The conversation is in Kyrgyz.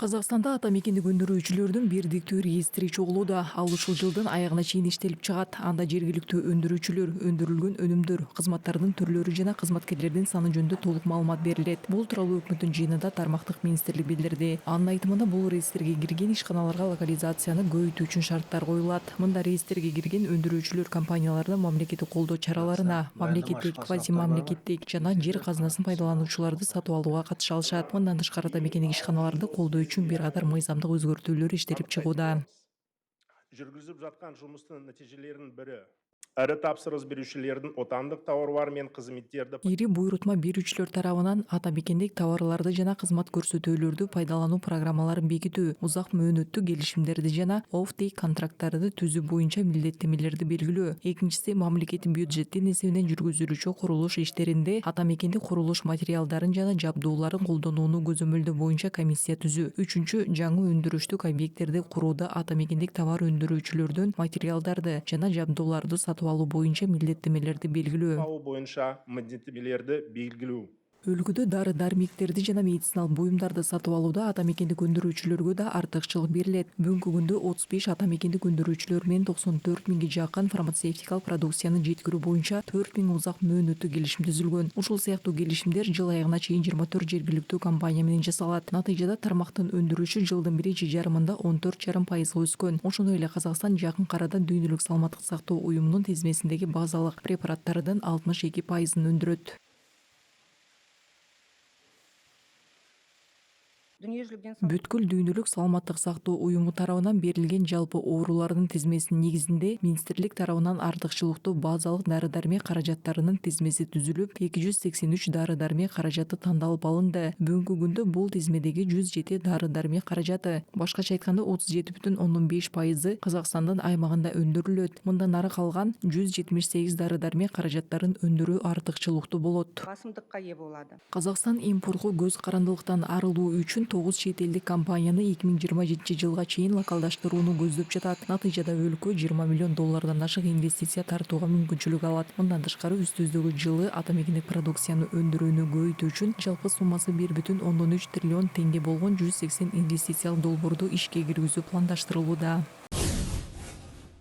Қазақстанда атамекендик өндүрүүчүлөрдүн бирдиктүү реестри чогулууда. Ал ушул жылдын аягына чейин иштелип чыгат. Анда жергиликтүү өндүрүүчүлөр, өндүрүлгөн өнүмдөр, кызматтардын түрлөрү жана кызматкерлердин саны жөнүндө толук маалымат берилет. Бул тууралуу өкмөттүн жыйынында тармактык министрлик билдирди. Анын айтымында бул реестрге кирген ишканаларга локализацияны көбөйтүү үчүн шарттар коюлат. Мында реестрге кирген өндүрүүчүлөр компаниялардын мамлекеттик колдоо чараларына, мамлекеттик, квазимамлекеттик жана жер казынасын пайдалануучуларды сатып алууга катыша алышат. Мындан тышкары атамекендик ишканаларды колдоо үчүн бир катар мыйзамдык өзгөртүүлөр иштелип чыгууда. Жүргізіп жатқан жұмыстың нәтижелерінің бірі ірі тапсырыс берушілердің отандық тауарлар мен қызметтерді Ири буйрутма берүүчүлөр тарабынан атамекендик товарларды жана кызмат көрсөтүүлөрдү пайдалануу программаларын бекитүү, узак мөөнөттүү келишимдерди жана оффтейк контракттарды түзүү боюнча милдеттемелерди белгилөө. Экинчиси, мамлекеттик бюджеттин эсебинен жүргүзүлүүчү курулуш иштеринде атамекендик курулуш материалдарын жана жабдууларын колдонууну көзөмөлдөө боюнча комиссия түзүү. Үчүнчү, жаңы өндүрүштүк объекттерди курууда атамекендик товар өндүрүүчүлөрдүн материалдарды жана жабдууларды сатып алуу боюнча милдеттемелерди белгилөө. алу бойынша міндеттемелерді белгілеу. Өлкөдө дары-дармектерди жана медициналык буюмдарды сатып алууда атамекендик өндүрүүчүлөргө да артыкчылык берилет. Бүгүнкү күндө 35 атамекендик өндүрүүчүлөр менен 94 миңге жакын фармацевтикалык продукцияны жеткирүү боюнча 4 миң узак мөөнөттүү келишим түзүлгөн. Ушул сыяктуу келишимдер жыл аягына чейин 24 жергиликтүү компания менен жасалат. Натыйжада тармактын өндүрүшү жылдын биринчи жарымында 14,5% өскөн. Ошондой эле Казакстан жакын арада дүйнөлүк саламаттык сактоо уюмунун тизмесиндеги базалык препараттардын 62%ын өндүрөт. Бүткүл дүйнөлүк саламаттык сактоо уюму тарабынан берилген жалпы оорулардын тизмесинин негизинде министрлик тарабынан артыкчылыктуу базалык дары-дармек каражаттарынын тизмеси түзүлүп, 283 дары-дармек каражаты тандалып алынды. Бүгүнкү күндө бул тизмедеги 107 дары-дармек каражаты, башкача айтканда 37,5% Казакстандын аймагында өндүрүлөт. Мындан ары калган 178 дары-дармек каражаттарын өндүрүү артыкчылыктуу болот. Басымдыкка ээ болот. Казакстан импортко көз карандылыктан арылуу үчүн 9 чет элдик компанияны 2027 жылга чейин локалдаштырууну көздөп жатат. Натыйжада өлкө $20 миллион ашык инвестиция тартууга мүмкүнчүлүк алат. Мындан тышкары үстүбүздөгү жылы атамекендик продукцияны өндүрүүнү көбөйтүү үчүн жалпы суммасы 1,3 триллион теңге болгон 180 инвестициялык долбоорду ишке киргизүү пландаштырылууда.